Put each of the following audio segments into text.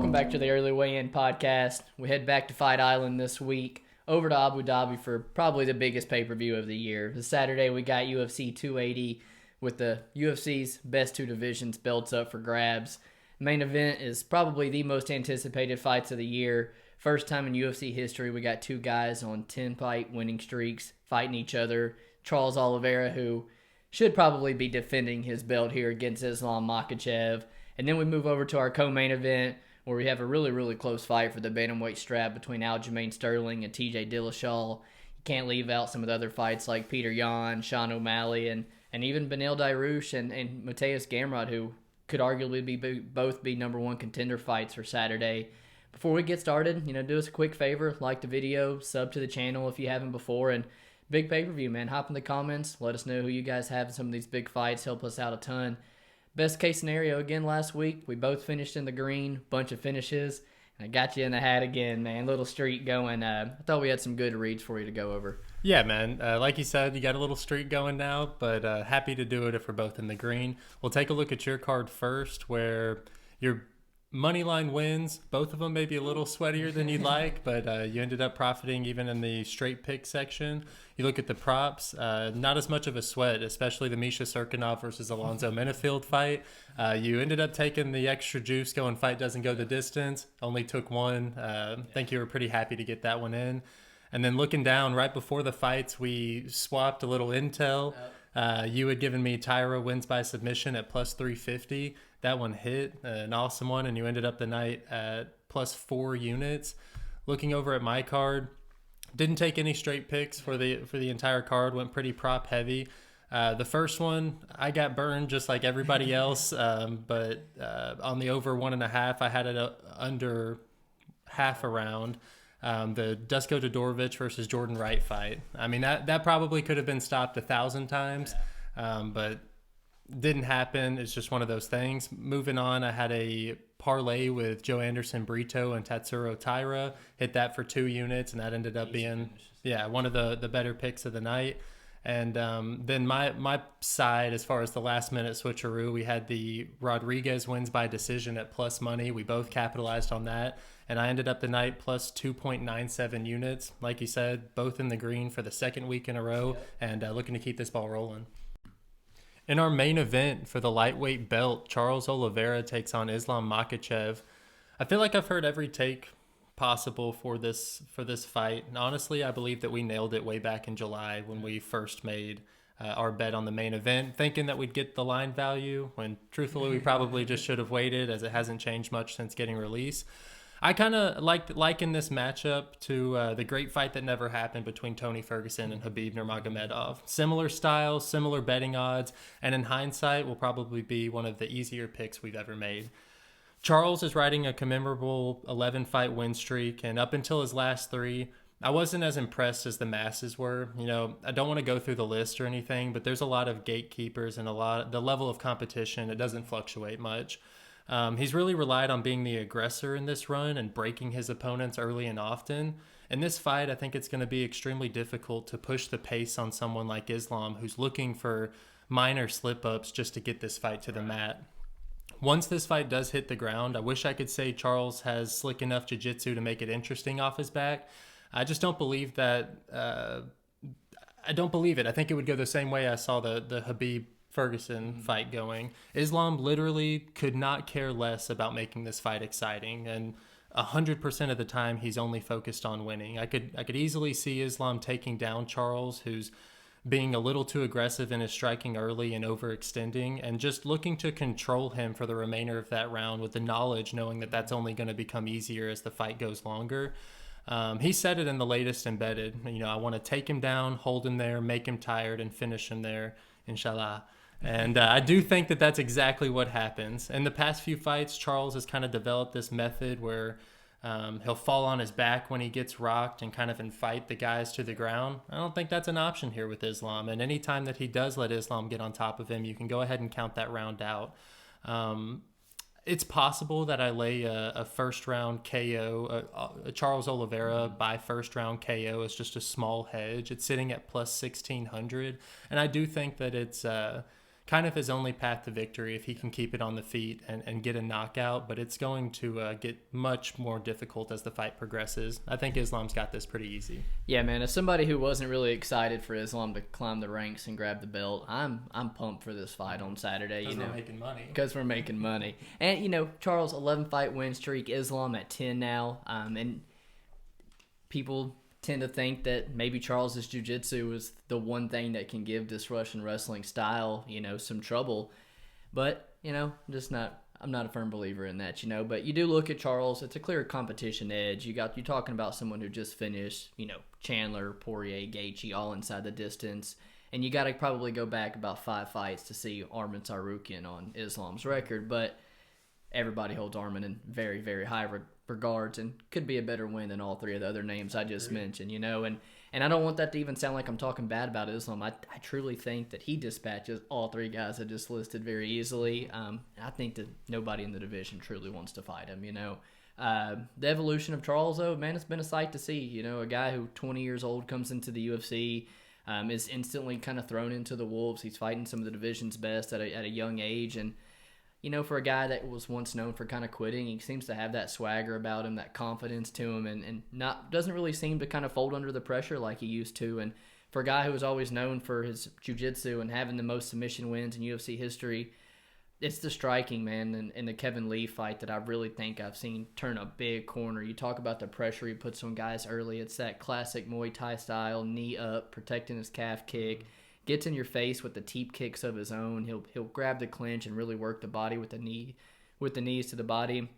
welcome back to the Early Weigh-In podcast. We head back to Fight Island this week, over to Abu Dhabi for probably the biggest pay-per-view of the year. This Saturday we got UFC 280 with the UFC's best two divisions belts up for grabs. Main event is probably the most anticipated fights of the year. First time in UFC history we got two guys on 10-fight winning streaks fighting each other. Charles Oliveira, who should probably be defending his belt here against Islam Makhachev. And then we move over to our co-main event where we have a really, really close fight for the bantamweight strap between Aljamain Sterling and TJ Dillashaw. You can't leave out some of the other fights like Petr, Sean O'Malley, and even Beneil, Dariush, and Mateusz, who could arguably both be number one contender fights for Saturday. Before we get started, do us a quick favor, like the video, sub to the channel if you haven't before, and big pay-per-view, man. Hop in the comments, let us know who you guys have in some of these big fights, help us out a ton. Best case scenario, again, last week, we both finished in the green, bunch of finishes, and I got you in the hat again, man. Little streak going. I thought we had some good reads for you to go over. Yeah, man. Like you said, you got a little streak going now, but happy to do it if we're both in the green. We'll take a look at your card first, where your money line wins. Both of them maybe a little sweatier than you'd like, but you ended up profiting even in the straight pick section. You look at the props, not as much of a sweat, especially the Misha Serkinov versus Alonzo Menefield fight. You ended up taking the extra juice going fight doesn't go the distance, only took one. I think you were pretty happy to get that one in. And then looking down right before the fights, we swapped a little intel. You had given me Tyra wins by submission at plus 350. That one hit, an awesome one, and you ended up the night at plus 4 units. Looking over at my card, didn't take any straight picks for the entire card, went pretty prop heavy. The first one, I got burned just like everybody else, but on the over 1.5, I had it under half a round. The Dusko Todorovic versus Jordan Wright fight. I mean, that probably could have been stopped 1,000 times, but didn't happen. It's just one of those things. Moving on, I had a parlay with Joe Anderson Brito and Tatsuro Taira. Hit that for 2 units, and that ended up being one of the better picks of the night. And then my side, as far as the last minute switcheroo, we had the Rodriguez wins by decision at plus money. We both capitalized on that, and I ended up the night plus 2.97 units. Like you said, both in the green for the second week in a row, and looking to keep this ball rolling. In our main event for the lightweight belt, Charles Oliveira takes on Islam Makhachev. I feel like I've heard every take possible for this fight. And honestly, I believe that we nailed it way back in July when we first made our bet on the main event, thinking that we'd get the line value, when truthfully we probably just should have waited, as it hasn't changed much since getting released. I kind of liken this matchup to the great fight that never happened between Tony Ferguson and Khabib Nurmagomedov. Similar style, similar betting odds, and in hindsight will probably be one of the easier picks we've ever made. Charles is riding a commemorable 11-fight win streak, and up until his last 3, I wasn't as impressed as the masses were. I don't want to go through the list or anything, but there's a lot of gatekeepers and the level of competition, it doesn't fluctuate much. He's really relied on being the aggressor in this run and breaking his opponents early and often. In this fight, I think it's going to be extremely difficult to push the pace on someone like Islam, who's looking for minor slip-ups just to get this fight to the mat. Once this fight does hit the ground, I wish I could say Charles has slick enough jiu-jitsu to make it interesting off his back. I just don't believe that. I don't believe it. I think it would go the same way I saw the Khabib Ferguson fight going. Islam literally could not care less about making this fight exciting, and 100% of the time he's only focused on winning. I could easily see Islam taking down Charles, who's being a little too aggressive in his striking early and overextending, and just looking to control him for the remainder of that round with the knowledge, knowing that that's only going to become easier as the fight goes longer. He said it in the latest embedded, I want to take him down, hold him there, make him tired, and finish him there, inshallah. And I do think that that's exactly what happens. In the past few fights, Charles has kind of developed this method where he'll fall on his back when he gets rocked and kind of fight the guys to the ground. I don't think that's an option here with Islam. And any time that he does let Islam get on top of him, you can go ahead and count that round out. It's possible that I lay a first-round KO, a Charles Oliveira by first-round KO as just a small hedge. It's sitting at plus 1,600. And I do think that it's kind of his only path to victory if he can keep it on the feet and get a knockout, but it's going to get much more difficult as the fight progresses. I think Islam's got this pretty easy. Yeah, man, as somebody who wasn't really excited for Islam to climb the ranks and grab the belt, I'm pumped for this fight on Saturday. Because we're making money. Because we're making money. And, Charles, 11-fight win streak, Islam at 10 now, and people tend to think that maybe Charles's jiu-jitsu is the one thing that can give this Russian wrestling style, some trouble. But, I'm not a firm believer in that, But you do look at Charles, it's a clear competition edge. You're talking about someone who just finished, Chandler, Poirier, Gaethje, all inside the distance. And you got to probably go back about 5 fights to see Arman Tsarukyan on Islam's record. But everybody holds Arman in very, very high regards and could be a better win than all 3 of the other names I just mentioned, and I don't want that to even sound like I'm talking bad about Islam. I truly think that he dispatches all 3 guys I just listed very easily. I think that nobody in the division truly wants to fight him, The evolution of Charles, though, man, it's been a sight to see. A guy who 20 years old comes into the UFC, is instantly kind of thrown into the wolves. He's fighting some of the division's best at a young age, and for a guy that was once known for kind of quitting, he seems to have that swagger about him, that confidence to him, and doesn't really seem to kind of fold under the pressure like he used to. And for a guy who was always known for his jiu-jitsu and having the most submission wins in UFC history, it's the striking, man, and the Kevin Lee fight that I really think I've seen turn a big corner. You talk about the pressure he puts on guys early. It's that classic Muay Thai style, knee up, protecting his calf kick. Gets in your face with the teep kicks of his own. He'll grab the clinch and really work the body with the knees to the body.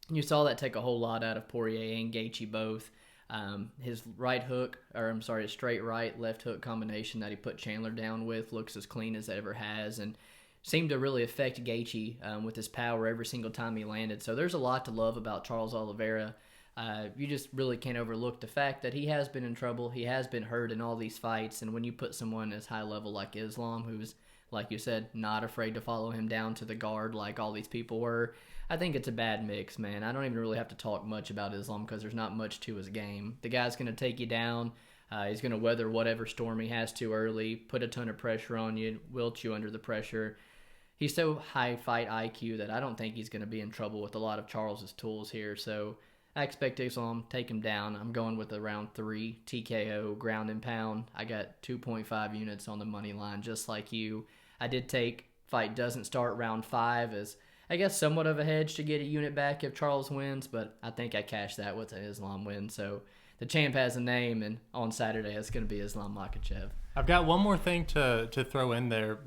You saw that take a whole lot out of Poirier and Gaethje both. His straight right, left hook combination that he put Chandler down with looks as clean as it ever has, and seemed to really affect Gaethje with his power every single time he landed. So there's a lot to love about Charles Oliveira. You just really can't overlook the fact that he has been in trouble. He has been hurt in all these fights. And when you put someone as high level like Islam, who's, like you said, not afraid to follow him down to the guard like all these people were, I think it's a bad mix, man. I don't even really have to talk much about Islam because there's not much to his game. The guy's going to take you down. He's going to weather whatever storm he has to early, put a ton of pressure on you, wilt you under the pressure. He's so high fight IQ that I don't think he's going to be in trouble with a lot of Charles's tools here. So I expect Islam take him down. I'm going with a round 3 TKO ground and pound. I got 2.5 units on the money line, just like you. I did take fight doesn't start round 5 as, I guess, somewhat of a hedge to get a unit back if Charles wins, but I think I cashed that with an Islam win. So the champ has a name, and on Saturday it's going to be Islam Makhachev. I've got one more thing to throw in there.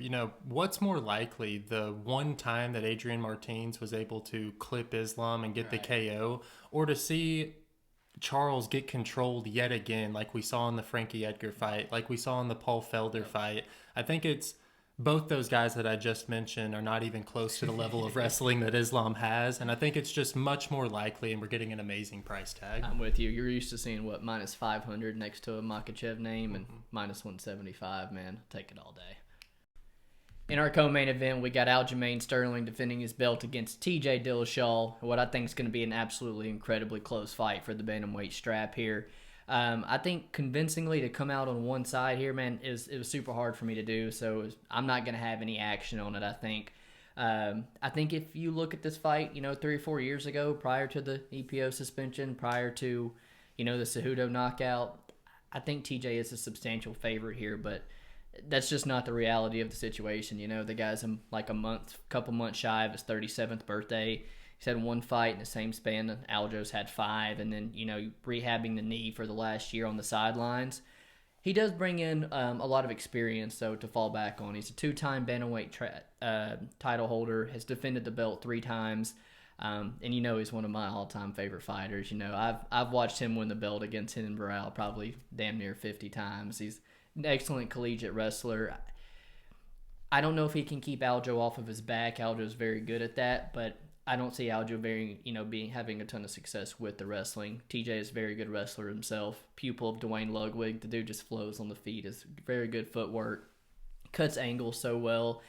What's more likely, the one time that Adrian Martins was able to clip Islam and get the KO, or to see Charles get controlled yet again, like we saw in the Frankie Edgar fight, like we saw in the Paul Felder fight? I think it's both those guys that I just mentioned are not even close to the level of wrestling that Islam has, and I think it's just much more likely, and we're getting an amazing price tag. I'm with you. You're used to seeing, minus 500 next to a Makhachev name, and minus 175, man. I'll take it all day. In our co-main event, we got Aljamain Sterling defending his belt against TJ Dillashaw, what I think is going to be an absolutely incredibly close fight for the bantamweight strap here. I think convincingly to come out on one side here, man, it was super hard for me to do, so I'm not going to have any action on it, I think. I think if you look at this fight, 3 or 4 years ago, prior to the EPO suspension, prior to, the Cejudo knockout, I think TJ is a substantial favorite here, but that's just not the reality of the situation. The guy's couple months shy of his 37th birthday. He's had 1 fight in the same span. Aljo's had 5, and then, rehabbing the knee for the last year on the sidelines. He does bring in a lot of experience, though, to fall back on. He's a 2-time bantamweight title holder, has defended the belt 3 times, and he's one of my all-time favorite fighters. I've watched him win the belt against him and Belal probably damn near 50 times. He's an excellent collegiate wrestler. I don't know if he can keep Aljo off of his back. Aljo's very good at that, but I don't see Aljo having a ton of success with the wrestling. TJ is a very good wrestler himself. Pupil of Dwayne Ludwig. The dude just flows on the feet. Is very good footwork. Cuts angles so well.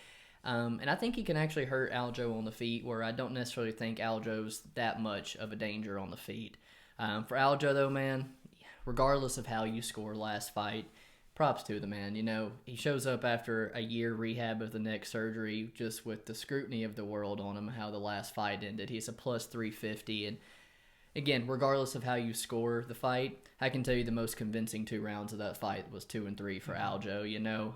And I think he can actually hurt Aljo on the feet, where I don't necessarily think Aljo's that much of a danger on the feet. For Aljo, though, man, regardless of how you score last fight, props to the man. You know, he shows up after a year rehab of the neck surgery, just with the scrutiny of the world on him, how the last fight ended. He's a plus 350. And again, regardless of how you score the fight, I can tell you the most convincing 2 rounds of that fight was 2 and 3 for Aljo, you know.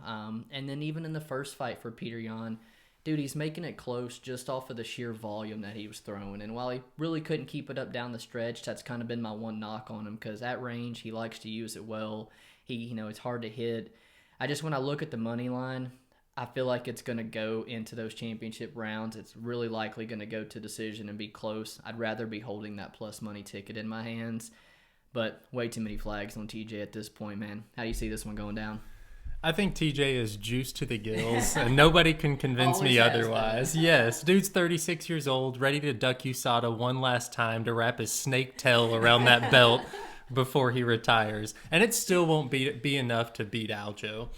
And then even in the first fight for Petr Yan, dude, he's making it close just off of the sheer volume that he was throwing. And while he really couldn't keep it up down the stretch, that's kind of been my one knock on him, because at range, he likes to use it well. It's hard to hit. When I look at the money line, I feel like it's going to go into those championship rounds. It's really likely going to go to decision and be close. I'd rather be holding that plus money ticket in my hands, but way too many flags on TJ at this point, man. How do you see this one going down? I think TJ is juiced to the gills, and nobody can convince me otherwise. Yes, dude's 36 years old, ready to duck USADA one last time to wrap his snake tail around that belt before he retires, and it still won't be enough to beat Aljo.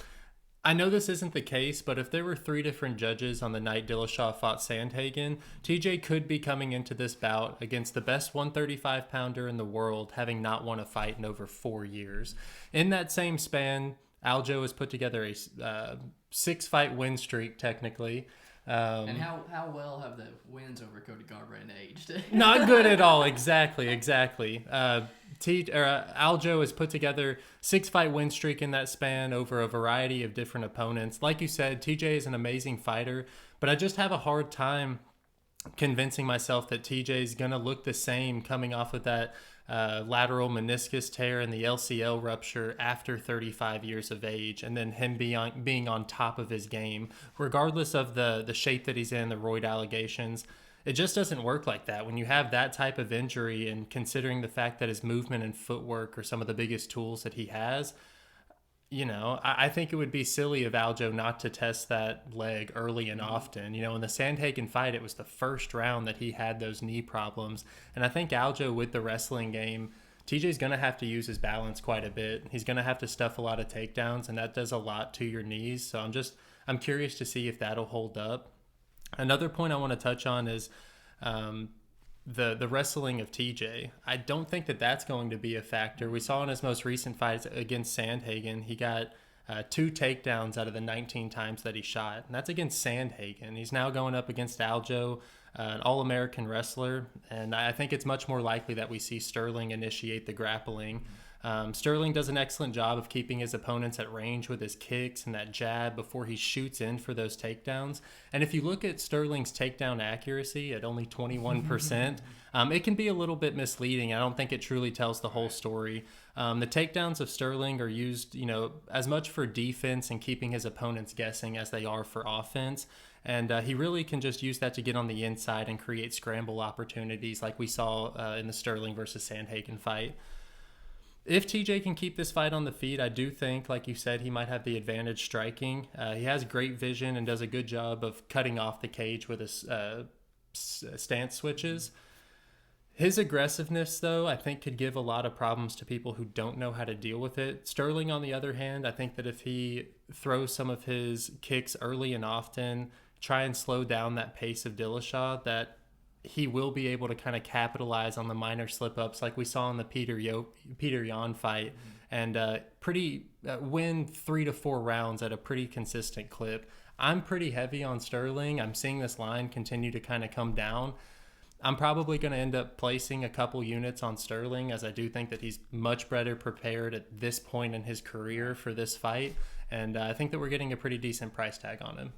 I know this isn't the case, but if there were 3 different judges on the night Dillashaw fought Sandhagen, TJ could be coming into this bout against the best 135-pounder in the world, having not won a fight in over 4 years. In that same span, Aljo has put together a 6-fight win streak, technically. And how well have the wins over Cody Garbrandt aged? Not good at all. Exactly. Aljo has put together 6-fight win streak in that span over a variety of different opponents. Like you said, TJ is an amazing fighter, but I just have a hard time convincing myself that TJ is going to look the same coming off of that lateral meniscus tear and the LCL rupture after 35 years of age, and then him being on top of his game, regardless of the shape that he's in, the roid allegations. It just doesn't work like that. When you have that type of injury, and considering the fact that his movement and footwork are some of the biggest tools that he has, you know, I think it would be silly of Aljo not to test that leg early and often. You know, in the Sandhagen fight, it was the first round that he had those knee problems. And I think Aljo, with the wrestling game, TJ's going to have to use his balance quite a bit. He's going to have to stuff a lot of takedowns, and that does a lot to your knees. So I'm curious to see if that'll hold up. Another point I want to touch on is the wrestling of TJ. I don't think that that's going to be a factor. We saw in his most recent fights against Sandhagen, he got 2 takedowns out of the 19 times that he shot, and that's against Sandhagen. He's now going up against Aljo, an All-American wrestler, and I think it's much more likely that we see Sterling initiate the grappling. Sterling does an excellent job of keeping his opponents at range with his kicks and that jab before he shoots in for those takedowns. And if you look at Sterling's takedown accuracy at only 21%, it can be a little bit misleading. I don't think it truly tells the whole story. The takedowns of Sterling are used, you know, as much for defense and keeping his opponents guessing as they are for offense. And he really can just use that to get on the inside and create scramble opportunities like we saw in the Sterling versus Sandhagen fight. If TJ can keep this fight on the feet, I do think, like you said, he might have the advantage striking. He has great vision and does a good job of cutting off the cage with his stance switches. His aggressiveness, though, I think could give a lot of problems to people who don't know how to deal with it. Sterling, on the other hand, I think that if he throws some of his kicks early and often, try and slow down that pace of Dillashaw, that he will be able to kind of capitalize on the minor slip-ups like we saw in the Petr Yan fight, and win 3 to 4 rounds at a pretty consistent clip. I'm pretty heavy on Sterling. I'm seeing this line continue to kind of come down. I'm probably going to end up placing a couple units on Sterling, as I do think that he's much better prepared at this point in his career for this fight, and I think that we're getting a pretty decent price tag on him.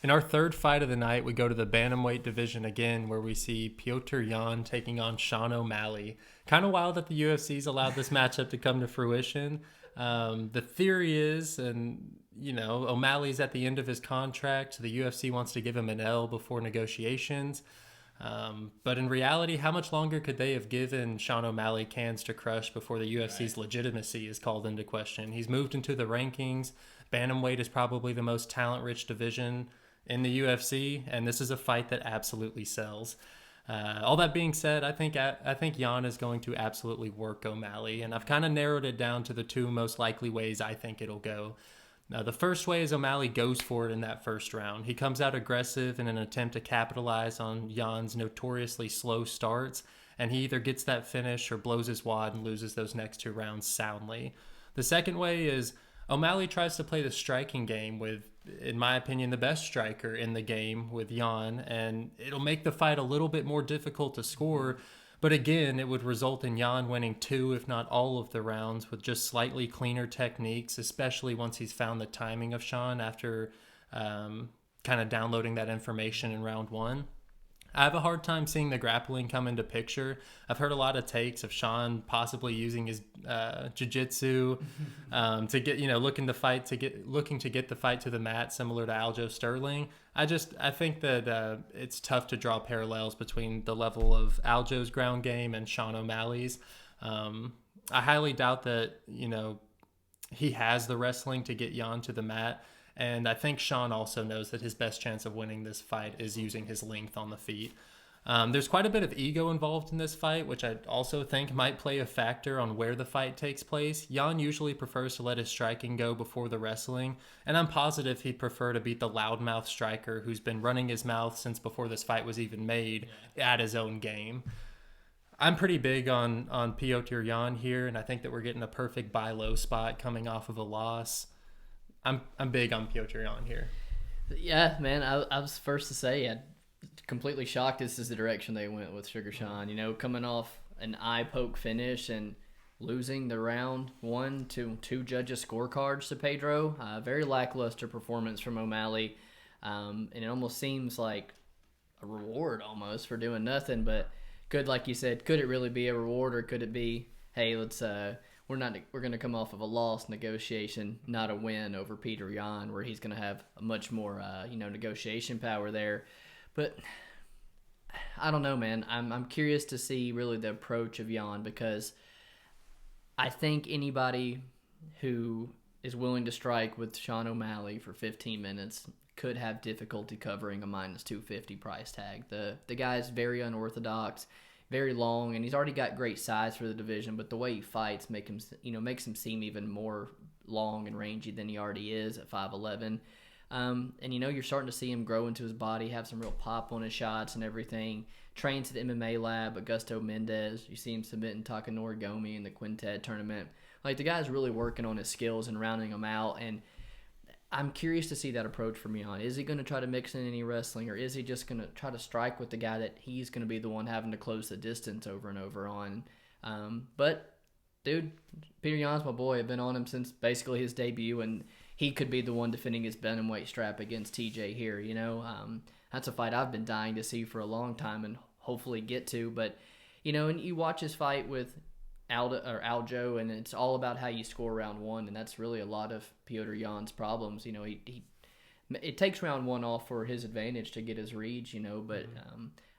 In our third fight of the night, we go to the bantamweight division again, where we see Petr Yan taking on Sean O'Malley. Kind of wild that the UFC's allowed this matchup to come to fruition. The theory is, and you know, O'Malley's at the end of his contract, so the UFC wants to give him an L before negotiations. But in reality, how much longer could they have given Sean O'Malley cans to crush before the UFC's legitimacy is called into question? He's moved into the rankings. Bantamweight is probably the most talent-rich division in the UFC, and this is a fight that absolutely sells. All that being said, I think Yan is going to absolutely work O'Malley, and I've kind of narrowed it down to the 2 most likely ways I think it'll go. Now, the first way is O'Malley goes for it in that first round. He comes out aggressive in an attempt to capitalize on Yan's notoriously slow starts, and he either gets that finish or blows his wad and loses those next 2 rounds soundly. The second way is O'Malley tries to play the striking game with, in my opinion, the best striker in the game with Jan, and it'll make the fight a little bit more difficult to score. But again, it would result in Jan winning 2, if not all of the rounds, with just slightly cleaner techniques, especially once he's found the timing of Sean after kind of downloading that information in round 1. I have a hard time seeing the grappling come into picture. I've heard a lot of takes of Sean possibly using his jiu-jitsu to get, looking to get the fight to the mat, similar to Aljamain Sterling. I think that it's tough to draw parallels between the level of Aljo's ground game and Sean O'Malley's. I highly doubt that, he has the wrestling to get Jan to the mat. And I think Sean also knows that his best chance of winning this fight is using his length on the feet. There's quite a bit of ego involved in this fight, which I also think might play a factor on where the fight takes place. Jan usually prefers to let his striking go before the wrestling, and I'm positive he'd prefer to beat the loudmouth striker who's been running his mouth since before this fight was even made at his own game. I'm pretty big on Petr Yan here, and I think that we're getting a perfect buy low spot coming off of a loss. I'm big on Petr Yan here. Yeah, man, I was first to say, I'm completely shocked this is the direction they went with Sugar Sean. Coming off an eye poke finish and losing the round 1 to 2 judges' scorecards to Pedro. Very lackluster performance from O'Malley, and it almost seems like a reward almost for doing nothing. But like you said, could it really be a reward, or could it be, hey, we're going to come off of a loss negotiation, not a win over Petr Yan, where he's going to have a much more negotiation power there. But I don't know, man. I'm curious to see really the approach of Yan, because I think anybody who is willing to strike with Sean O'Malley for 15 minutes could have difficulty covering a minus 250 price tag. The guy's very unorthodox, very long, and he's already got great size for the division, but the way he fights makes him seem even more long and rangy than he already is at 5'11". And you're starting to see him grow into his body, have some real pop on his shots and everything. Trains at the MMA lab, Augusto Mendez. You see him submitting Takanori Gomi in the Quintet tournament. Like, the guy's really working on his skills and rounding them out, and I'm curious to see that approach from Jan. Is he going to try to mix in any wrestling, or is he just going to try to strike with the guy that he's going to be the one having to close the distance over and over on? But, dude, Petr Yan's my boy. I've been on him since basically his debut, and he could be the one defending his bantamweight strap against TJ here, That's a fight I've been dying to see for a long time and hopefully get to. But, and you watch his fight with Aljo, and it's all about how you score round 1, and that's really a lot of Petr Yan's problems. It takes round 1 off for his advantage to get his reads, but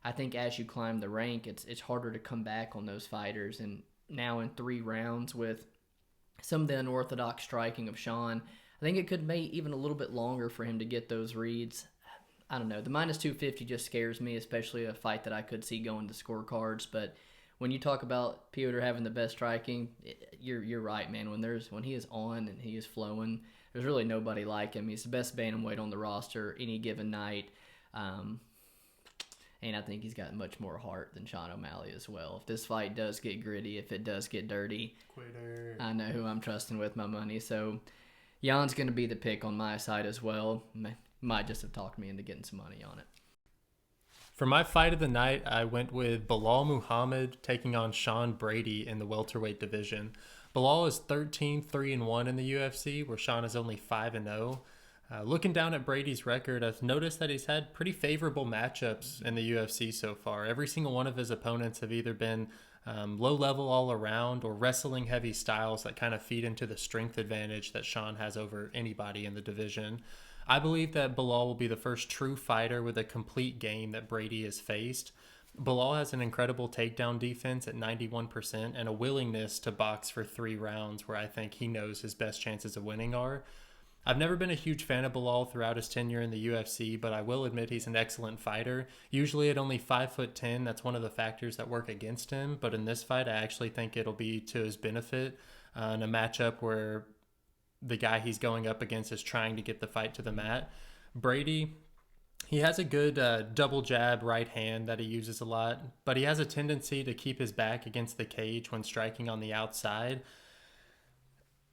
I think as you climb the rank, it's harder to come back on those fighters. And now in 3 rounds with some of the unorthodox striking of Sean, I think it could make even a little bit longer for him to get those reads. I don't know. The minus 250 just scares me, especially a fight that I could see going to scorecards. But when you talk about Petr having the best striking, you're right, man. When he is on and he is flowing, there's really nobody like him. He's the best bantamweight on the roster any given night. And I think he's got much more heart than Sean O'Malley as well. If this fight does get gritty, if it does get dirty, Quitter. I know who I'm trusting with my money. So Jan's going to be the pick on my side as well. Might just have talked me into getting some money on it. For my fight of the night, I went with Belal Muhammad taking on Sean Brady in the welterweight division. Belal is 13-3-1 in the UFC, where Sean is only 5-0. Looking down at Brady's record, I've noticed that he's had pretty favorable matchups in the UFC so far. Every single one of his opponents have either been low level all around or wrestling heavy styles that kind of feed into the strength advantage that Sean has over anybody in the division. I believe that Belal will be the first true fighter with a complete game that Brady has faced. Belal has an incredible takedown defense at 91% and a willingness to box for 3 rounds, where I think he knows his best chances of winning are. I've never been a huge fan of Belal throughout his tenure in the UFC, but I will admit he's an excellent fighter. Usually at only 5'10", that's one of the factors that work against him, but in this fight I actually think it'll be to his benefit in a matchup where the guy he's going up against is trying to get the fight to the mat. Brady, he has a good double jab right hand that he uses a lot, but he has a tendency to keep his back against the cage when striking on the outside.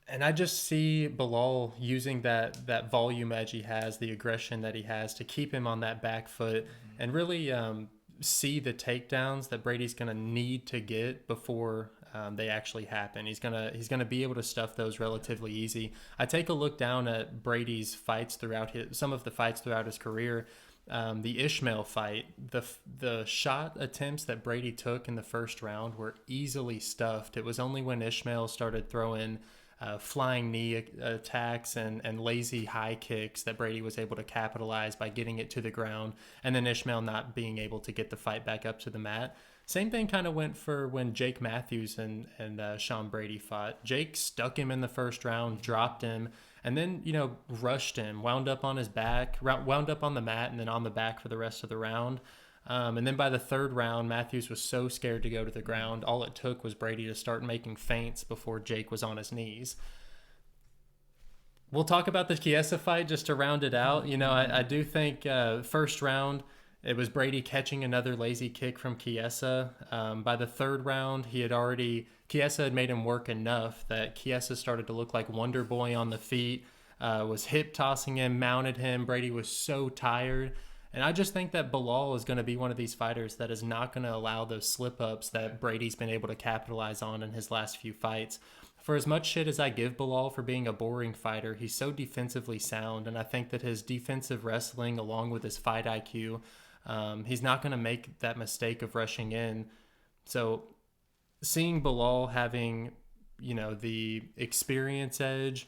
And I just see Belal using that volume edge he has, the aggression that he has to keep him on that back foot and really see the takedowns that Brady's going to need to get before they actually happen. He's gonna be able to stuff those relatively easy. I take a look down at Brady's fights throughout some of the fights throughout his career. The Ishmael fight, the shot attempts that Brady took in the first round were easily stuffed. It was only when Ishmael started throwing flying knee attacks and lazy high kicks that Brady was able to capitalize by getting it to the ground, and then Ishmael not being able to get the fight back up to the mat. Same thing kind of went for when Jake Matthews and Sean Brady fought. Jake stuck him in the first round, dropped him, and then, rushed him, wound up on his back, wound up on the mat, and then on the back for the rest of the round. And then by the third round, Matthews was so scared to go to the ground. All it took was Brady to start making feints before Jake was on his knees. We'll talk about the Chiesa fight just to round it out. I do think first round, it was Brady catching another lazy kick from Chiesa. By the third round, Chiesa had made him work enough that Chiesa started to look like Wonder Boy on the feet, was hip tossing him, mounted him. Brady was so tired. And I just think that Belal is going to be one of these fighters that is not going to allow those slip-ups that Brady's been able to capitalize on in his last few fights. For as much shit as I give Belal for being a boring fighter, he's so defensively sound, and I think that his defensive wrestling along with his fight IQ, he's not going to make that mistake of rushing in. So seeing Belal having, the experience edge,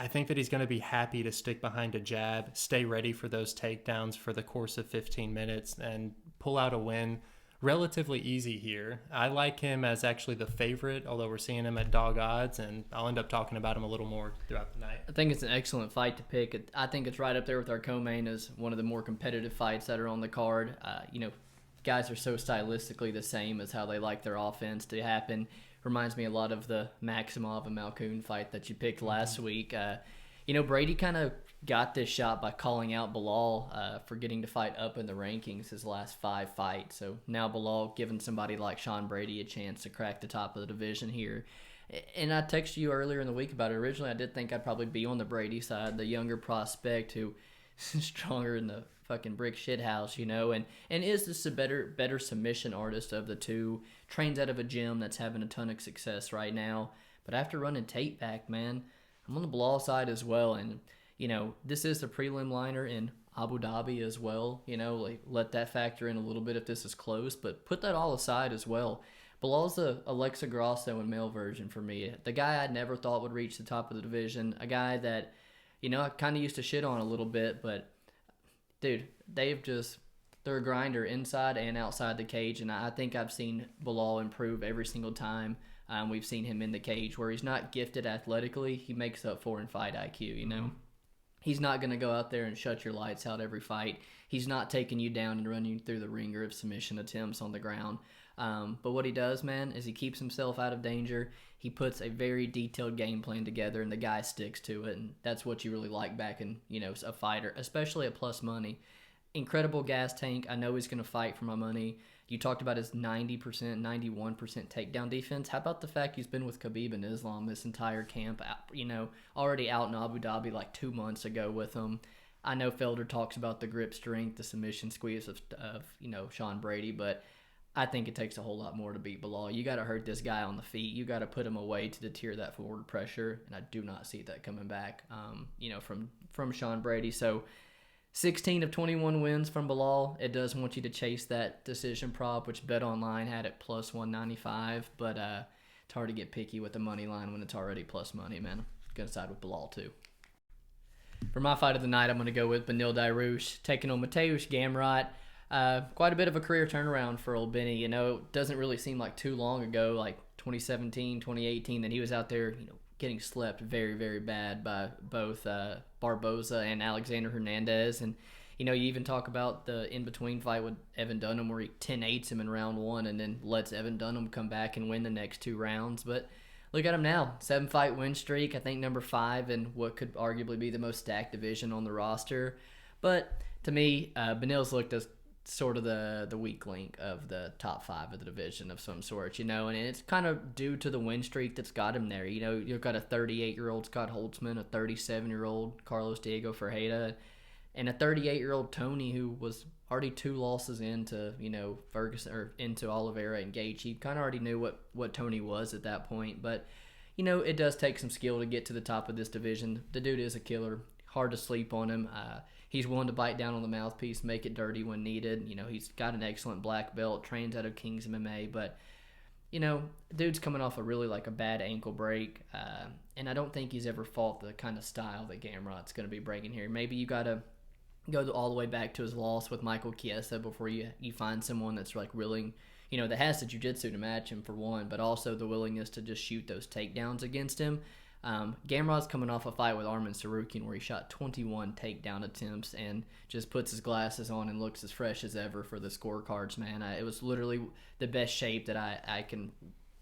I think that he's going to be happy to stick behind a jab, stay ready for those takedowns for the course of 15 minutes, and pull out a win relatively easy here. I like him as actually the favorite, although we're seeing him at dog odds, and I'll end up talking about him a little more throughout the night. I think it's an excellent fight to pick. I think it's right up there with our co-main as one of the more competitive fights that are on the card. Guys are so stylistically the same as how they like their offense to happen. Reminds me a lot of the Maximov and Malkoun fight that you picked last week. Brady kind of got this shot by calling out Belal for getting to fight up in the rankings his last 5 fights. So now Belal giving somebody like Sean Brady a chance to crack the top of the division here. And I texted you earlier in the week about it. Originally, I did think I'd probably be on the Brady side, the younger prospect who is stronger in the fucking brick shit house, and is this a better submission artist of the two, trains out of a gym that's having a ton of success right now. But after running Tate back, man, I'm on the Belal side as well. And this is the prelim liner in Abu Dhabi as well, let that factor in a little bit if this is close, but put that all aside as well. Belal's the Alexa Grasso and male version for me, the guy I never thought would reach the top of the division, a guy that I kind of used to shit on a little bit, but dude, they're a grinder inside and outside the cage, and I think I've seen Belal improve every single time we've seen him in the cage, where he's not gifted athletically, he makes up for in fight IQ, He's not going to go out there and shut your lights out every fight. He's not taking you down and running you through the ringer of submission attempts on the ground. But what he does, man, is he keeps himself out of danger. He puts a very detailed game plan together, and the guy sticks to it. And that's what you really like back in, a fighter, especially at plus money. Incredible gas tank. I know he's going to fight for my money. You talked about his 90%, 91% takedown defense. How about the fact he's been with Khabib and Islam this entire camp, already out in Abu Dhabi like 2 months ago with him. I know Felder talks about the grip strength, the submission squeeze of Sean Brady, but I think it takes a whole lot more to beat Belal. You got to hurt this guy on the feet. You got to put him away to deter that forward pressure, and I do not see that coming back, from Sean Brady. So 16 of 21 wins from Belal. It does want you to chase that decision prop, which BetOnline had at plus 195, but it's hard to get picky with the money line when it's already plus money, man. I'm going to side with Belal, too. For my fight of the night, I'm going to go with Beneil Dariush, taking on Mateusz Gamrot. Quite a bit of a career turnaround for old Benny. It doesn't really seem like too long ago, like 2017, 2018, that he was out there, getting slept very, very bad by both Barboza and Alexander Hernandez. And, you even talk about the in-between fight with Evan Dunham where he 10-8s him in round 1 and then lets Evan Dunham come back and win the next 2 rounds. But look at him now, 7-fight win streak, I think number 5 in what could arguably be the most stacked division on the roster. But to me, Beneil's looked as sort of the weak link of the top 5 of the division of some sort, and it's kind of due to the win streak that's got him there. You've got a 38-year-old Scott Holtzman, a 37-year-old Carlos Diego Ferreira, and a 38-year-old Tony who was already 2 losses into, Ferguson or into Oliveira and Gaethje. He kind of already knew what Tony was at that point, but it does take some skill to get to the top of this division. The dude is a killer. Hard to sleep on him. He's willing to bite down on the mouthpiece, make it dirty when needed. He's got an excellent black belt, trains out of King's MMA, but dude's coming off a bad ankle break, and I don't think he's ever fought the kind of style that Gamrot's going to be bringing here. Maybe you got to go all the way back to his loss with Michael Chiesa before you find someone that's willing, that has the jiu-jitsu to match him for one, but also the willingness to just shoot those takedowns against him. Gamrot's coming off a fight with Arman Tsarukyan where he shot 21 takedown attempts and just puts his glasses on and looks as fresh as ever for the scorecards, man. It was literally the best shape that I can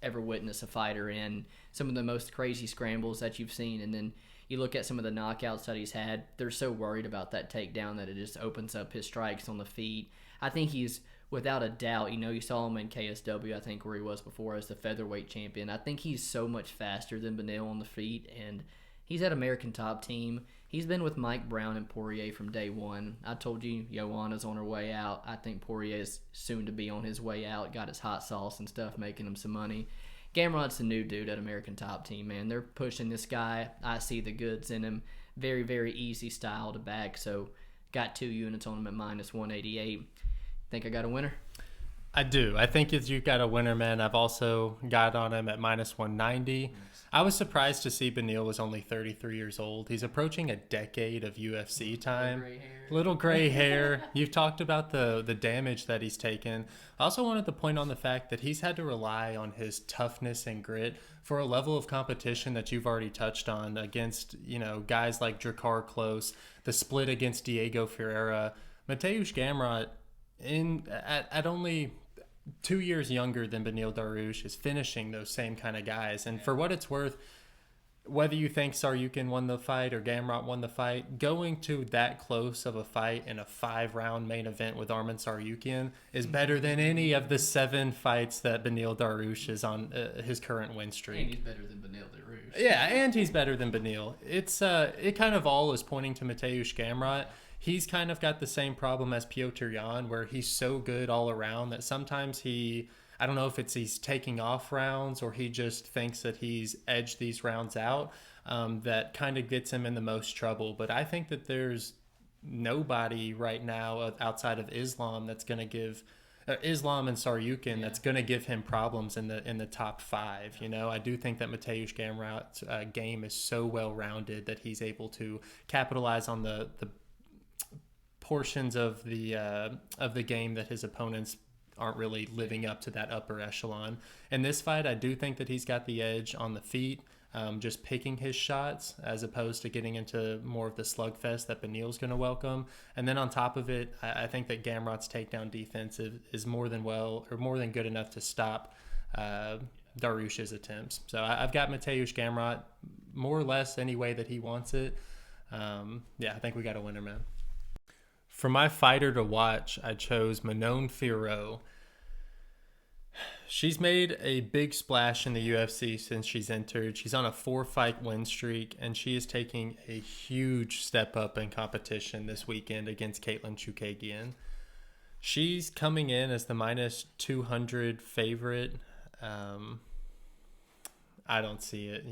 ever witness a fighter in. Some of the most crazy scrambles that you've seen, and then you look at some of the knockouts that he's had, they're so worried about that takedown that it just opens up his strikes on the feet. I think he's, without a doubt, you saw him in KSW, I think, where he was before as the featherweight champion. I think he's so much faster than Beneil on the feet, and he's at American Top Team. He's been with Mike Brown and Poirier from day one. I told you, Joanna's on her way out. I think Poirier is soon to be on his way out. Got his hot sauce and stuff, making him some money. Gamrot's the new dude at American Top Team, man. They're pushing this guy. I see the goods in him. Very, very easy style to back, so got 2 units on him at -188. Think I got a winner? I do. I think you've got a winner, man. I've also got on him at -190. I was surprised to see Beneil was only 33 years old. He's approaching a decade of UFC time. Little gray hair. You've talked about the damage that he's taken. I also wanted to point on the fact that he's had to rely on his toughness and grit for a level of competition that you've already touched on against, guys like Drakkar Klose, the split against Diego Ferreira. Mateusz Gamrot, at only 2 years younger than Beneil Dariush, is finishing those same kind of guys. And for what it's worth, whether you think Tsarukyan won the fight or Gamrot won the fight, going to that close of a fight in a 5-round main event with Arman Tsarukyan is better than any of the 7 fights that Beneil Dariush is on his current win streak. And he's better than Beneil Dariush. Yeah, and he's better than Beneil. It kind of all is pointing to Mateusz Gamrot. He's kind of got the same problem as Petr Yan, where he's so good all around that sometimes I don't know if he's taking off rounds or he just thinks that he's edged these rounds out, that kind of gets him in the most trouble. But I think that there's nobody right now outside of Islam that's going to give Islam and Tsarukyan that's going to give him problems in the top 5. I do think that Mateusz Gamrot's game is so well rounded that he's able to capitalize on the portions of the game that his opponents aren't really living up to that upper echelon. In this fight, I do think that he's got the edge on the feet, just picking his shots as opposed to getting into more of the slugfest that Beneil's going to welcome. And then on top of it, I think that Gamrot's takedown defense is more than good enough to stop Dariush's attempts. So I've got Mateusz Gamrot more or less any way that he wants it. I think we got a winner, man. For my fighter to watch, I chose Manon Fiorot. She's made a big splash in the UFC since she's entered. She's on a 4-fight win streak, and she is taking a huge step up in competition this weekend against Katlyn Chookagian. She's coming in as the -200 favorite. I don't see it,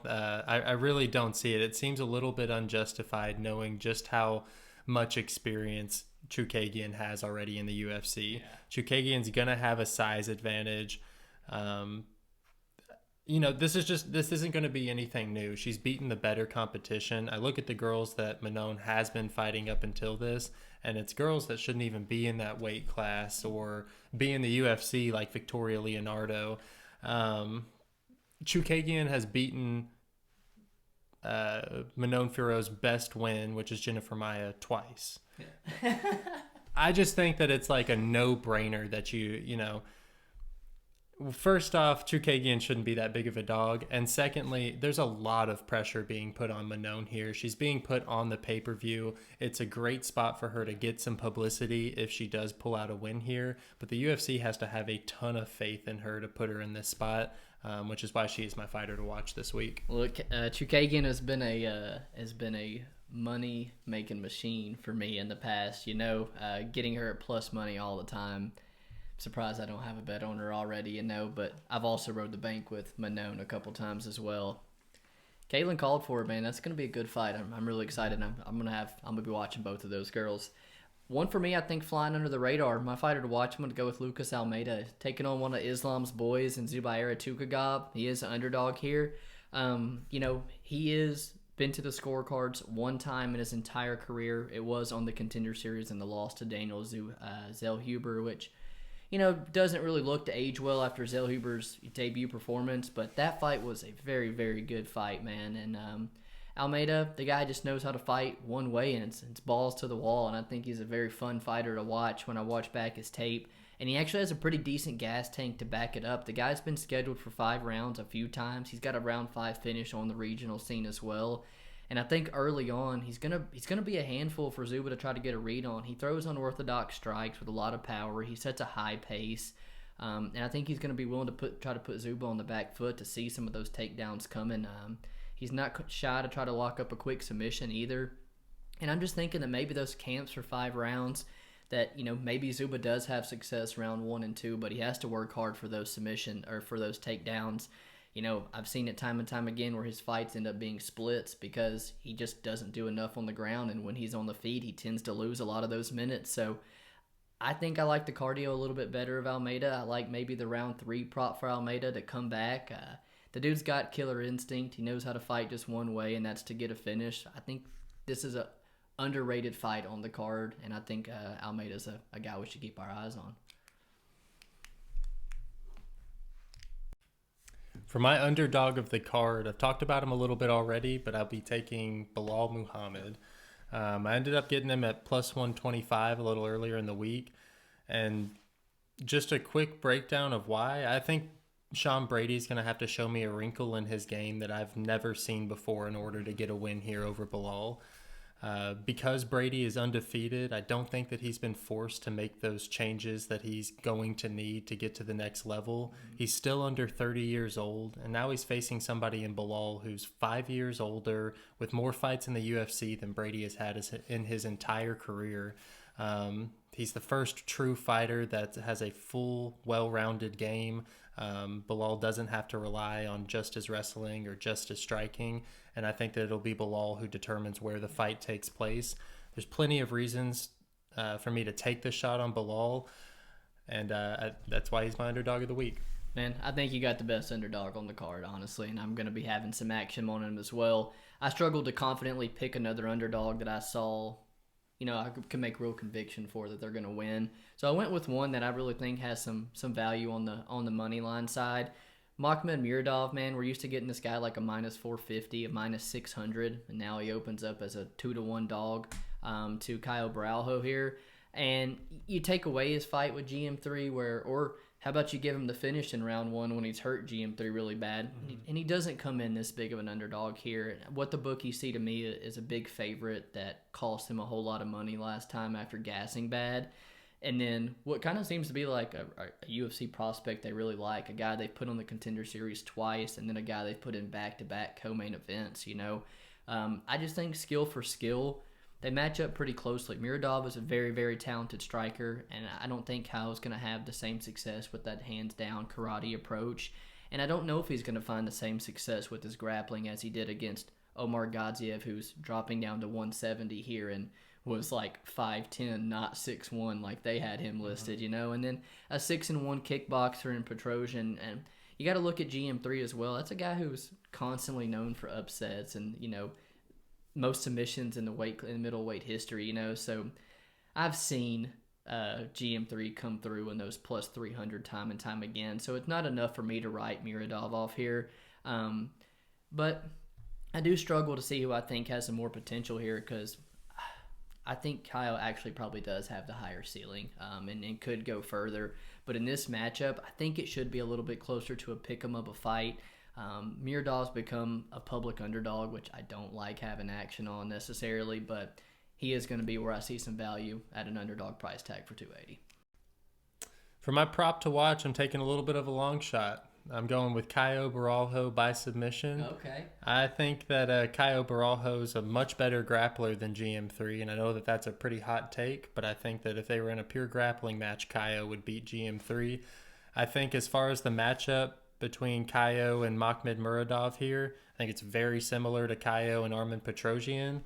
I really don't see it. It seems a little bit unjustified knowing just how much experience Chookagian has already in the UFC. Yeah. Chookagian's gonna have a size advantage. This isn't gonna be anything new. She's beaten the better competition. I look at the girls that Manon has been fighting up until this, and it's girls that shouldn't even be in that weight class or be in the UFC, like Victoria Leonardo. Chookagian has beaten Manon Fiorot's best win, which is Jennifer Maia, twice. Yeah. I just think that it's like a no-brainer that First off, Chookagian shouldn't be that big of a dog. And secondly, there's a lot of pressure being put on Manon here. She's being put on the pay-per-view. It's a great spot for her to get some publicity if she does pull out a win here. But the UFC has to have a ton of faith in her to put her in this spot, which is why she is my fighter to watch this week. Look, Chookagian has been a money-making machine for me in the past. Getting her at plus money all the time. Surprised I don't have a bet on her already, but I've also rode the bank with Manon a couple times as well. Caitlin called for it, man. That's gonna be a good fight. I'm really excited. I'm gonna be watching both of those girls. One for me, I think, flying under the radar. My fighter to watch, I'm gonna go with Lucas Almeida, taking on one of Islam's boys in Zubaira Tukhugov. He is an underdog here. He is been to the scorecards one time in his entire career. It was on the Contender Series and the loss to Daniel Zellhuber, which doesn't really look to age well after Zellhuber's debut performance, but that fight was a very, very good fight, man. And Almeida, the guy just knows how to fight one way, and it's balls to the wall, and I think he's a very fun fighter to watch when I watch back his tape. And he actually has a pretty decent gas tank to back it up. The guy's been scheduled for 5 rounds a few times. He's got a round 5 finish on the regional scene as well. And I think early on, he's gonna be a handful for Zuba to try to get a read on. He throws unorthodox strikes with a lot of power. He sets a high pace, and I think he's gonna be willing to try to put Zuba on the back foot to see some of those takedowns coming. He's not shy to try to lock up a quick submission either. And I'm just thinking that maybe those camps for 5 rounds, that maybe Zuba does have success round 1 and 2, but he has to work hard for those for those takedowns. I've seen it time and time again where his fights end up being splits because he just doesn't do enough on the ground, and when he's on the feet, he tends to lose a lot of those minutes. So I think I like the cardio a little bit better of Almeida. I like maybe the round 3 prop for Almeida to come back. The dude's got killer instinct. He knows how to fight just one way, and that's to get a finish. I think this is a underrated fight on the card, and I think Almeida's a guy we should keep our eyes on. For my underdog of the card, I've talked about him a little bit already, but I'll be taking Belal Muhammad. I ended up getting him at plus 125 a little earlier in the week. And just a quick breakdown of why. I think Sean Brady's going to have to show me a wrinkle in his game that I've never seen before in order to get a win here over Belal. Because Brady is undefeated, I don't think that he's been forced to make those changes that he's going to need to get to the next level. He's still under 30 years old, and now he's facing somebody in Belal who's 5 years older with more fights in the UFC than Brady has had in his entire career. He's the first true fighter that has a full, well-rounded game. Belal doesn't have to rely on just his wrestling or just his striking, and I think that it'll be Belal who determines where the fight takes place. There's plenty of reasons for me to take this shot on Belal, and that's why he's my underdog of the week. Man, I think you got the best underdog on the card, honestly, and I'm going to be having some action on him as well. I struggled to confidently pick another underdog that I saw I can make real conviction for that they're going to win. So I went with one that I really think has some value on the money line side. Makhmud Muradov, man, we're used to getting this guy like a minus 450, a minus 600, and now he opens up as a 2-1 dog to Caio Braujo here. And you take away his fight with GM3 or how about you give him the finish in round 1 when he's hurt GM3 really bad? And he doesn't come in this big of an underdog here. What the bookies see to me is a big favorite that cost him a whole lot of money last time after gassing bad. And then what kind of seems to be like a UFC prospect they really like, a guy they've put on the Contender Series twice, and then a guy they've put in back-to-back co-main events, I just think skill for skill, they match up pretty closely. Muradov is a very, very talented striker, and I don't think Kyle's going to have the same success with that hands-down karate approach. And I don't know if he's going to find the same success with his grappling as he did against Omar Gadzhiev, who's dropping down to 170 here and was like 5'10", not 6'1", like they had him listed, And then a 6-1 kickboxer in Petrosian. And you got to look at GM3 as well. That's a guy who's constantly known for upsets and, most submissions in the middleweight history, So I've seen GM3 come through in those plus 300 time and time again. So it's not enough for me to write Muradov off here. But I do struggle to see who I think has some more potential here because I think Kyle actually probably does have the higher ceiling and could go further. But in this matchup, I think it should be a little bit closer to a pick 'em of a fight. Mirdal's become a public underdog, which I don't like having action on necessarily, but he is going to be where I see some value at an underdog price tag for 280. For my prop to watch, I'm taking a little bit of a long shot. I'm going with Caio Borralho by submission. Okay. I think that Caio Borralho is a much better grappler than GM3, and I know that that's a pretty hot take, but I think that if they were in a pure grappling match, Caio would beat GM3. I think as far as the matchup between Caio and Makhmud Muradov here, I think it's very similar to Caio and Armen Petrosyan.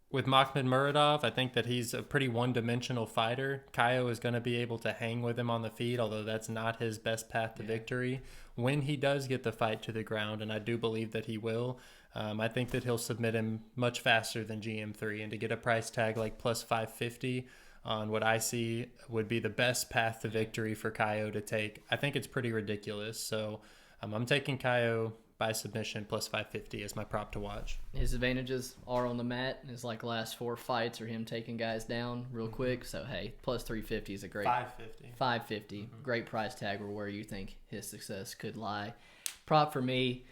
With Makhmud Muradov, I think that he's a pretty one-dimensional fighter. Caio is going to be able to hang with him on the feet, although that's not his best path to victory. When he does get the fight to the ground, and I do believe that he will, I think that he'll submit him much faster than GM3. And to get a price tag like plus 550 on what I see would be the best path to victory for Caio to take, I think it's pretty ridiculous. So I'm taking Caio by submission plus 550 as my prop to watch. His advantages are on the mat. His last 4 fights are him taking guys down real quick. So hey, plus 350 is a great 550. Great price tag or where you think his success could lie. Prop for me,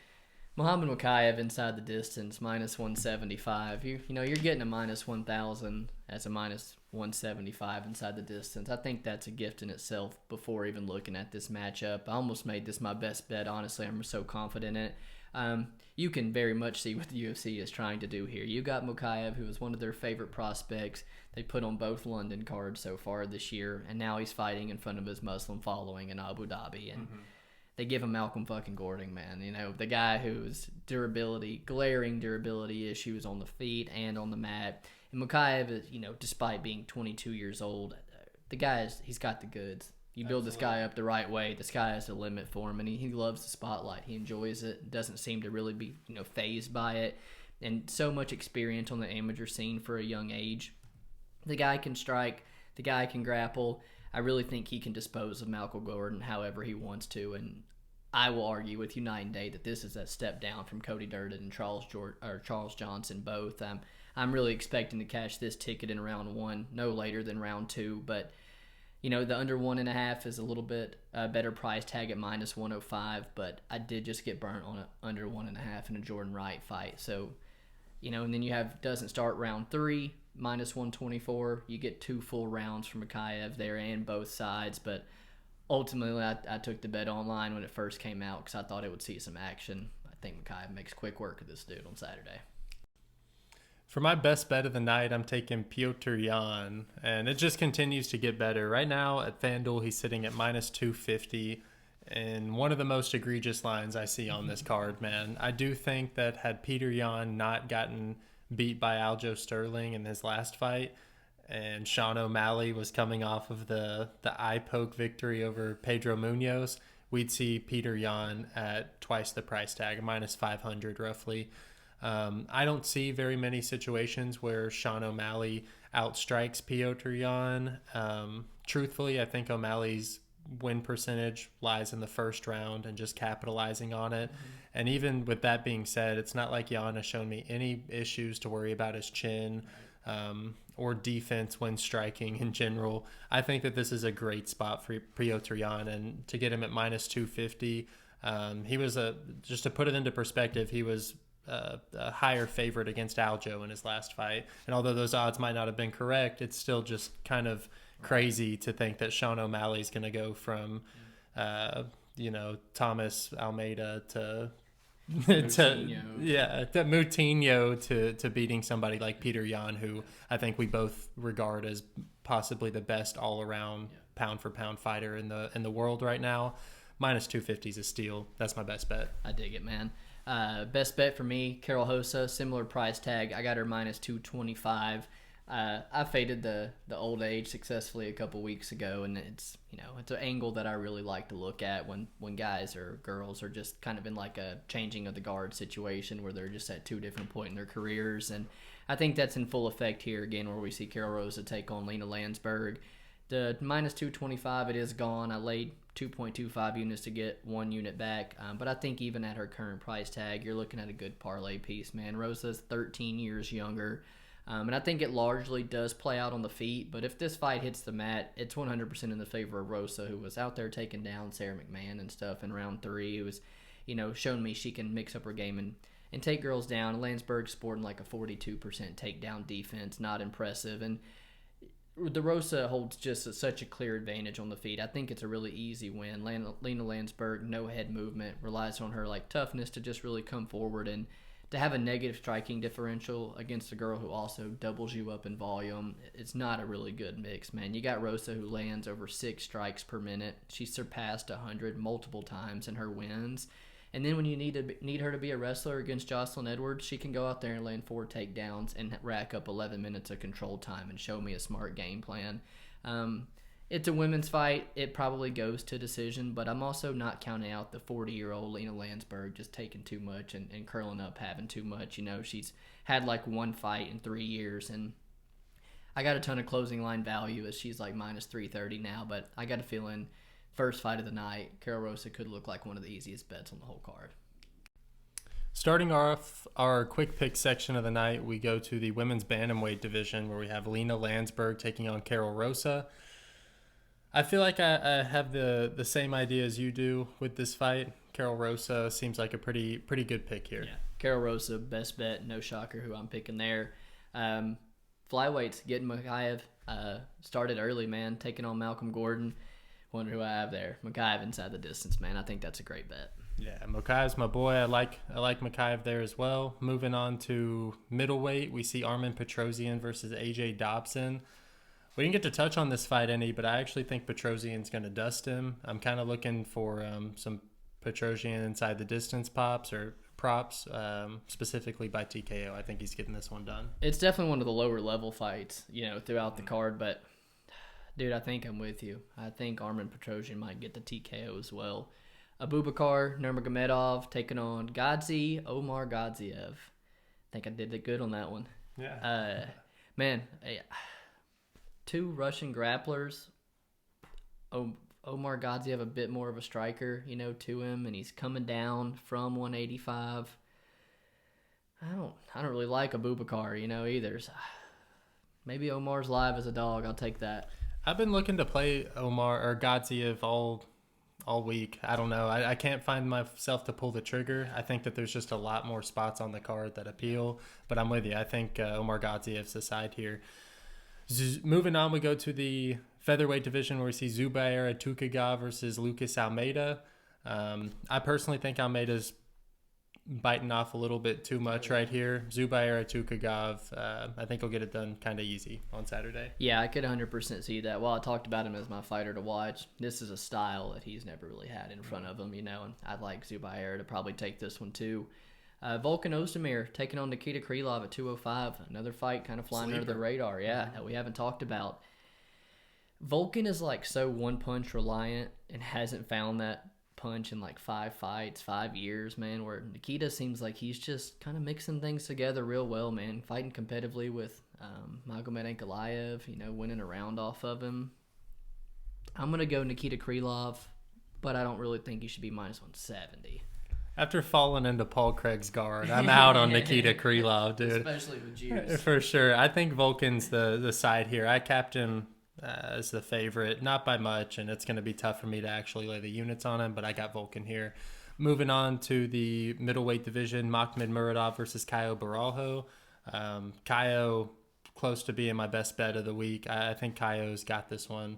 Muhammad Makhachev inside the distance, minus 175. You're getting a minus 1,000 as a minus 175 inside the distance. I think that's a gift in itself before even looking at this matchup. I almost made this my best bet, honestly. I'm so confident in it. You can very much see what the UFC is trying to do here. You got Makhachev, who was one of their favorite prospects. They put on both London cards so far this year, and now he's fighting in front of his Muslim following in Abu Dhabi. And they give him Malcolm fucking Gordon, man. The guy whose glaring durability issues on the feet and on the mat. And Makhachev is, despite being 22 years old, he's got the goods. You build this guy up the right way, the sky has the limit for him, and he loves the spotlight. He enjoys it. Doesn't seem to really be, fazed by it. And so much experience on the amateur scene for a young age. The guy can strike. The guy can grapple. I really think he can dispose of Malcolm Gordon however he wants to, and I will argue with you night and day that this is a step down from Cody Durden and Charles Johnson both. I'm really expecting to cash this ticket in round 1, no later than round 2, but the under 1.5 is a little bit better price tag at minus 105, but I did just get burnt on an under 1.5 in a Jordan Wright fight. So, and then you doesn't start round 3, minus 124. You get 2 full rounds from Makhachev there and both sides, but ultimately I took the bet online when it first came out because I thought it would see some action. I think Makhachev makes quick work of this dude on Saturday. For my best bet of the night, I'm taking Petr Yan, and it just continues to get better. Right now at FanDuel, he's sitting at minus 250, and one of the most egregious lines I see on this card, man. I do think that had Petr Yan not gotten beat by Aljamain Sterling in his last fight, and Sean O'Malley was coming off of the eye poke victory over Pedro Munoz, we'd see Petr Yan at twice the price tag, minus 500 roughly. I don't see very many situations where Sean O'Malley outstrikes Petr Yan. Truthfully, I think O'Malley's win percentage lies in the first round and just capitalizing on it. And even with that being said, it's not like Yan has shown me any issues to worry about his chin or defense when striking in general. I think that this is a great spot for Petr Yan, and to get him at minus 250, he was just to put it into perspective, he was a higher favorite against Aljo in his last fight. And although those odds might not have been correct, it's still just kind of crazy to think that Sean O'Malley's going to go from, Thomas Almeida to Moutinho to beating somebody like Petr Yan, who I think we both regard as possibly the best all-around pound for pound fighter in the world right now. Minus 250 is a steal. That's my best bet. I dig it, man. Best bet for me, Carol Hosa, similar price tag. I got her minus 225. I faded the old age successfully a couple weeks ago, and it's an angle that I really like to look at when guys or girls are just kind of in like a changing of the guard situation where they're just at 2 different points in their careers, and I think that's in full effect here again where we see Carol Rosa take on Lena Landsberg. The minus 225, it is gone. I laid 2.25 units to get 1 unit back, but I think even at her current price tag, you're looking at a good parlay piece, man. Rosa's 13 years younger. And I think it largely does play out on the feet. But if this fight hits the mat, it's 100% in the favor of Rosa, who was out there taking down Sarah McMahon and stuff in round 3. It was, showing me she can mix up her game and take girls down. Landsberg's sporting like a 42% takedown defense, not impressive. And the Rosa holds just such a clear advantage on the feet. I think it's a really easy win. Lena Landsberg, no head movement, relies on her toughness to just really come forward, and to have a negative striking differential against a girl who also doubles you up in volume, it's not a really good mix, man. You got Rosa, who lands over 6 strikes per minute. She's surpassed 100 multiple times in her wins. And then when you need her to be a wrestler against Jocelyn Edwards, she can go out there and land 4 takedowns and rack up 11 minutes of control time and show me a smart game plan. It's a women's fight. It probably goes to decision, but I'm also not counting out the 40-year-old Lena Landsberg just taking too much and curling up, having too much. She's had 1 fight in 3 years, and I got a ton of closing line value as she's minus 330 now, but I got a feeling first fight of the night, Karol Rosa could look like one of the easiest bets on the whole card. Starting off our quick pick section of the night, we go to the women's bantamweight division, where we have Lena Landsberg taking on Karol Rosa. I feel like I have the same idea as you do with this fight. Karol Rosa seems like a pretty good pick here. Yeah, Karol Rosa, best bet, no shocker who I'm picking there. Flyweights, getting Makhachev started early, man, taking on Malcolm Gordon. Wonder who I have there. Makhachev inside the distance, man. I think that's a great bet. Yeah, Makhachev's my boy. I like Makhachev there as well. Moving on to middleweight, we see Armen Petrosyan versus AJ Dobson. We didn't get to touch on this fight any, but I actually think Petrosyan's going to dust him. I'm kind of looking for some Petrosyan inside the distance props, specifically by TKO. I think he's getting this one done. It's definitely one of the lower level fights, throughout the card, but dude, I think I'm with you. I think Armen Petrosyan might get the TKO as well. Abubakar Nurmagomedov taking on Omar Gadzhiev. I think I did it good on that one. Yeah. Man, 2 Russian grapplers. Omar Gadzhiev a bit more of a striker, to him, and he's coming down from 185. I don't really like Abubakar, either. So maybe Omar's live as a dog. I'll take that. I've been looking to play Omar or Gadzhiev all week. I don't know. I can't find myself to pull the trigger. I think that there's just a lot more spots on the card that appeal, but I'm with you. I think Omar Gadzhiev's the side here. Moving on, we go to the featherweight division, where we see Zubair Tukhugov versus Lucas Almeida. I personally think Almeida's biting off a little bit too much right here. Zubair Tukhugov, I think he'll get it done kind of easy on Saturday. Yeah, I could 100% see that. While I talked about him as my fighter to watch, this is a style that he's never really had in front of him, and I'd like Zubair to probably take this one too. Volkan Ozdemir taking on Nikita Krylov at 205. Another fight kind of flying under the radar, that we haven't talked about. Volkan is so one-punch reliant and hasn't found that punch in 5 fights, 5 years, man, where Nikita seems like he's just kind of mixing things together real well, man, fighting competitively with Magomed Ankalaev, winning a round off of him. I'm going to go Nikita Krylov, but I don't really think he should be minus 170. After falling into Paul Craig's guard, I'm out on Nikita Krylov, dude. Especially with juice. For sure. I think Volkan's the side here. I capped him as the favorite, not by much, and it's going to be tough for me to actually lay the units on him, but I got Volkan here. Moving on to the middleweight division, Makhmud Muradov versus Caio Borralho. Caio close to being my best bet of the week. I think Caio's got this one.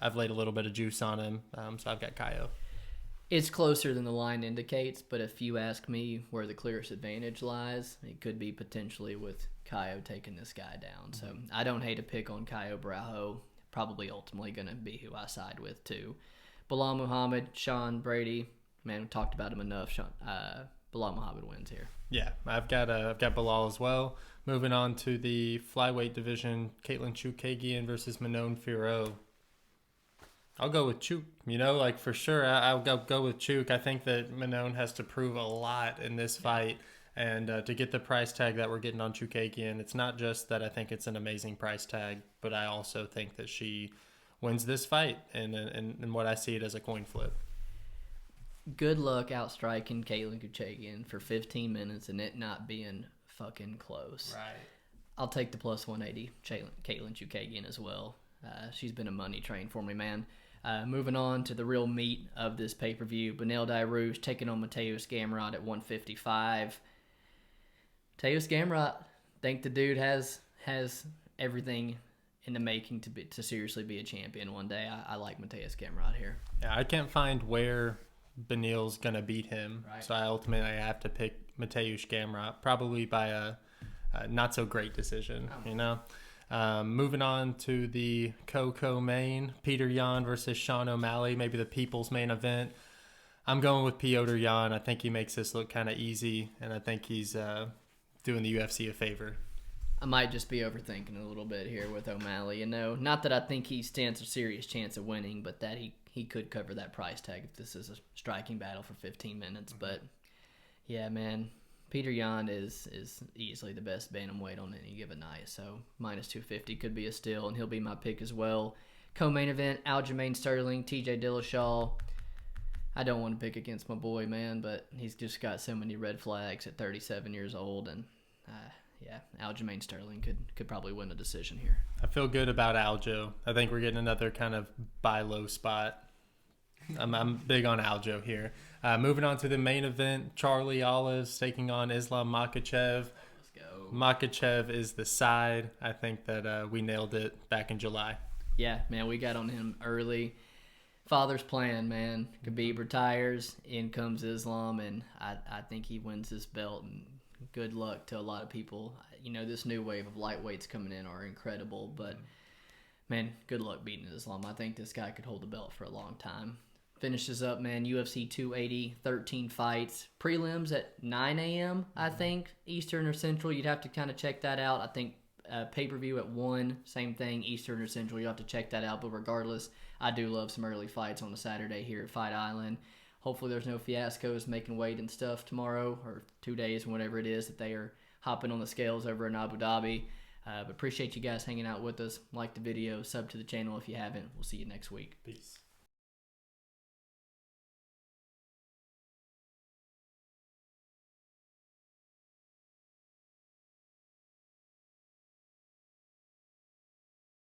I've laid a little bit of juice on him, so I've got Caio. It's closer than the line indicates, but if you ask me where the clearest advantage lies, it could be potentially with Caio taking this guy down. So I don't hate a pick on Caio Borralho. Probably ultimately going to be who I side with too. Belal Muhammad, Sean Brady, man, we talked about him enough. Belal Muhammad wins here. Yeah, I've got Belal as well. Moving on to the flyweight division, Caitlin Chookagian versus Manon Fiorot. I'll go with Chook, for sure. I'll go with Chook. I think that Manon has to prove a lot in this fight. And to get the price tag that we're getting on Chookagian, it's not just that I think it's an amazing price tag, but I also think that she wins this fight, and what I see it as a coin flip. Good luck outstriking Caitlin Chookagian for 15 minutes and it not being fucking close. Right. I'll take the plus 180, Caitlin Chukagian as well. She's been a money train for me, man. Moving on to the real meat of this pay-per-view, Beneil Dariush taking on Mateusz Gamrot at 155. Mateusz Gamrot, think the dude has everything in the making to seriously be a champion one day. I like Mateusz Gamrot here. Yeah, I can't find where Beneil's going to beat him. Right. So I have to pick Mateusz Gamrot, probably by a not so great decision, you know. Moving on to the co-main, Petr Yan versus Sean O'Malley, maybe the people's main event. I'm going with Petr Yan. I think he makes this look kind of easy, and I think he's doing the UFC a favor. I might just be overthinking a little bit here with O'Malley. You know, not that I think he stands a serious chance of winning, but that he could cover that price tag if this is a striking battle for 15 minutes. But yeah, man, Petr Yan is easily the best bantamweight on any given night. So minus 250 could be a steal, and he'll be my pick as well. Co-main event, Aljamain Sterling, TJ Dillashaw. I don't want to pick against my boy, man, but he's just got so many red flags at 37 years old, and yeah, Aljamain Sterling could probably win a decision here. I feel good about Aljo. I think we're getting another kind of buy low spot. I'm big on Aljo here. Moving on to the main event, Charlie Oliveira taking on Islam Makhachev. Let's go. Makhachev is the side. I think that we nailed it back in July. Yeah, man, we got on him early. Father's plan, man. Khabib retires, in comes Islam, and I think he wins this belt, and good luck to a lot of people. You know, this new wave of lightweights coming in are incredible, but man, good luck beating Islam. I think this guy could hold the belt for a long time. Finishes up, man, UFC 280, 13 fights. Prelims at 9 a.m., I think, Eastern or Central. You'd have to kind of check that out. I think pay-per-view at 1, same thing, Eastern or Central. You have to check that out. But regardless, I do love some early fights on a Saturday here at Fight Island. Hopefully there's no fiascos making weight and stuff tomorrow or 2 days, whatever it is that they are hopping on the scales over in Abu Dhabi. But appreciate you guys hanging out with us. Like the video, sub to the channel if you haven't. We'll see you next week. Peace.